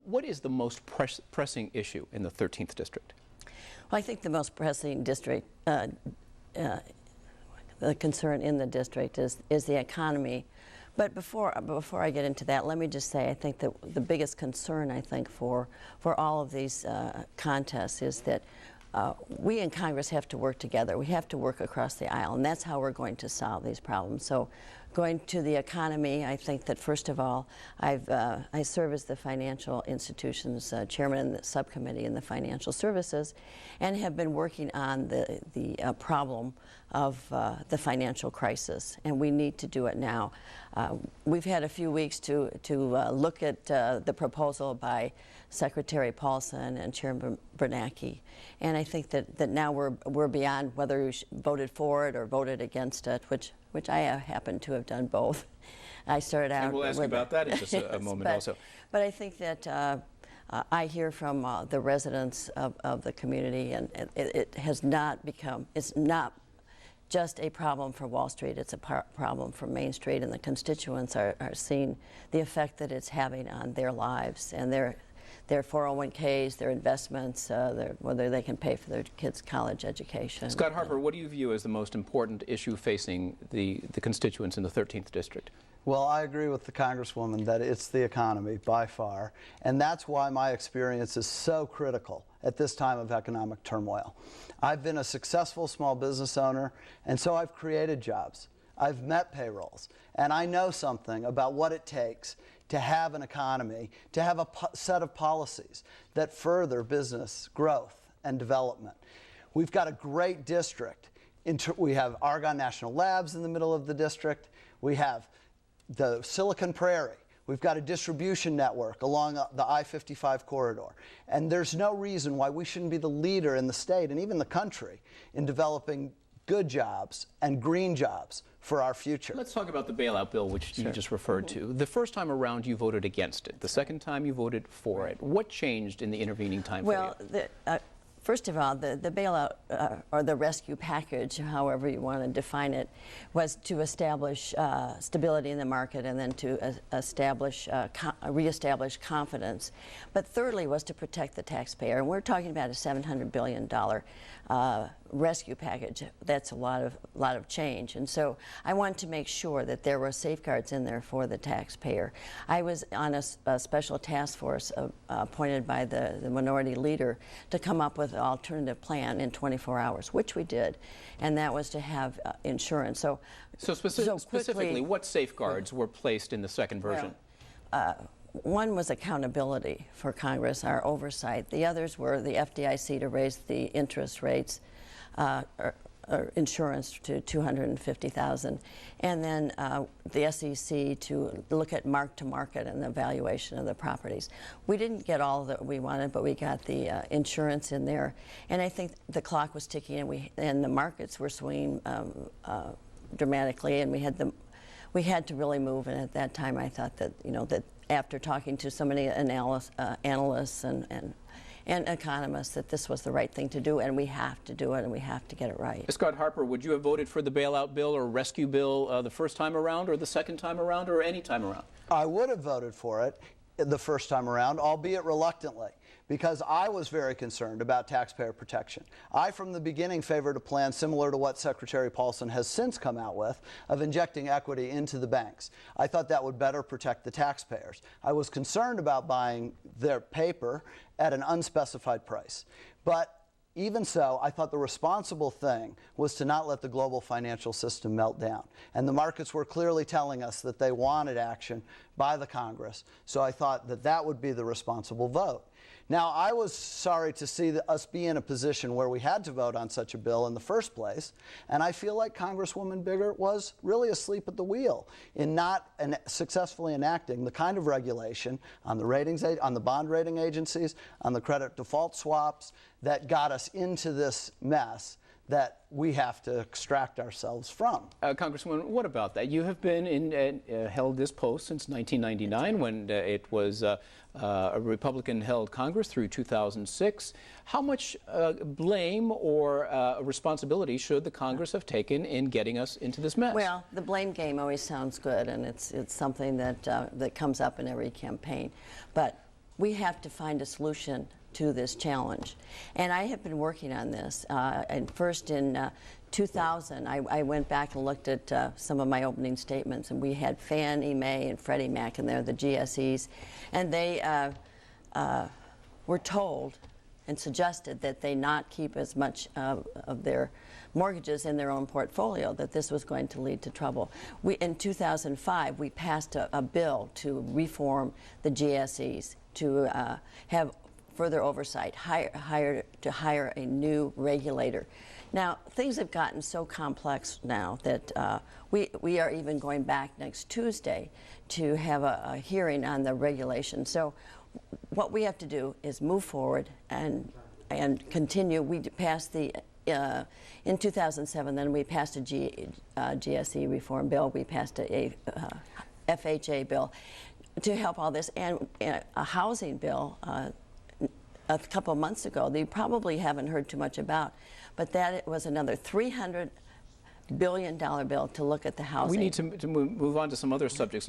What is the most pressing issue in the 13th District? Well, I think the most pressing the concern in the district is the economy. But before I get into that, let me just say I think that the biggest concern, I think, for all of these contests is that we in Congress have to work together. We have to work across the aisle, and that's how we're going to solve these problems. So going to the economy, I think that first of all, I serve as the Financial Institutions Chairman in the subcommittee in the Financial Services, and have been working on the problem of the financial crisis, and we need to do it now. We've had a few weeks to look at the proposal by Secretary Paulson and Chairman Bernanke, and I think that now we're beyond whether you voted for it or voted against it, which I happen to have done both. I started out. And we'll ask you about that in just a moment also. But I think that I hear from the residents of the community, and it has not become. It's not just a problem for Wall Street, it's a problem for Main Street, and the constituents are seeing the effect that it's having on their lives and their 401ks, their investments, whether they can pay for their kids' college education. Scott Harper, what do you view as the most important issue facing the constituents in the 13th District? Well, I agree with the Congresswoman that it's the economy by far, and that's why my experience is so critical at this time of economic turmoil. I've been a successful small business owner, and so I've created jobs. I've met payrolls, and I know something about what it takes to have an economy, to have a set of policies that further business growth and development. We've got a great district. We have Argonne National Labs in the middle of the district. We have the Silicon Prairie. We've got a distribution network along the I-55 corridor. And there's no reason why we shouldn't be the leader in the state and even the country in developing good jobs and green jobs for our future. Let's talk about the bailout bill, which you just referred to. The first time around you voted against it. The second time you voted for it. What changed in the intervening time for you? First of all, the bailout or the rescue package, however you want to define it, was to establish stability in the market and then to reestablish confidence. But thirdly was to protect the taxpayer. And we're talking about a $700 billion rescue package. That's a lot of change. And so I wanted to make sure that there were safeguards in there for the taxpayer. I was on a special task force appointed by the minority leader to come up with an alternative plan in 24 hours, which we did, and that was to have insurance. So specifically, what safeguards were placed in the second version? One was accountability for Congress, our oversight. The others were the FDIC to raise the interest rates, or insurance to $250,000, and then the SEC to look at mark-to-market and the valuation of the properties. We didn't get all that we wanted, but we got the insurance in there, and I think the clock was ticking, and the markets were swinging dramatically, and we had to really move. And at that time, I thought that that after talking to so many analysts and economists, that this was the right thing to do, and we have to do it, and we have to get it right. Scott Harper, would you have voted for the bailout bill or rescue bill the first time around, or the second time around, or any time around? I would have voted for it the first time around, albeit reluctantly, because I was very concerned about taxpayer protection. I, from the beginning, favored a plan similar to what Secretary Paulson has since come out with, of injecting equity into the banks. I thought that would better protect the taxpayers. I was concerned about buying their paper at an unspecified price. But even so, I thought the responsible thing was to not let the global financial system melt down. And the markets were clearly telling us that they wanted action by the Congress. So I thought that that would be the responsible vote. Now, I was sorry to see us be in a position where we had to vote on such a bill in the first place, and I feel like Congresswoman Biggert was really asleep at the wheel in not successfully enacting the kind of regulation on the bond rating agencies, on the credit default swaps that got us into this mess that we have to extract ourselves from. Congresswoman, what about that? You have been held this post since 1999 when it was a Republican-held Congress through 2006. How much blame or responsibility should the Congress have taken in getting us into this mess? Well, the blame game always sounds good, and it's something that that comes up in every campaign. But we have to find a solution to this challenge. And I have been working on this. And first in 2000, I went back and looked at some of my opening statements, and we had Fannie Mae and Freddie Mac in there, the GSEs, and they were told and suggested that they not keep as much of their mortgages in their own portfolio, that this was going to lead to trouble. In 2005, we passed a bill to reform the GSEs, to have further oversight, hire a new regulator. Now, things have gotten so complex now that we are even going back next Tuesday to have a hearing on the regulation. So what we have to do is move forward and continue. We passed the in 2007, then we passed a GSE reform bill. We passed a FHA bill to help all this, and a housing bill a couple of months ago that you probably haven't heard too much about, but that was another $300 billion bill to look at the housing. We need to move on to some other subjects.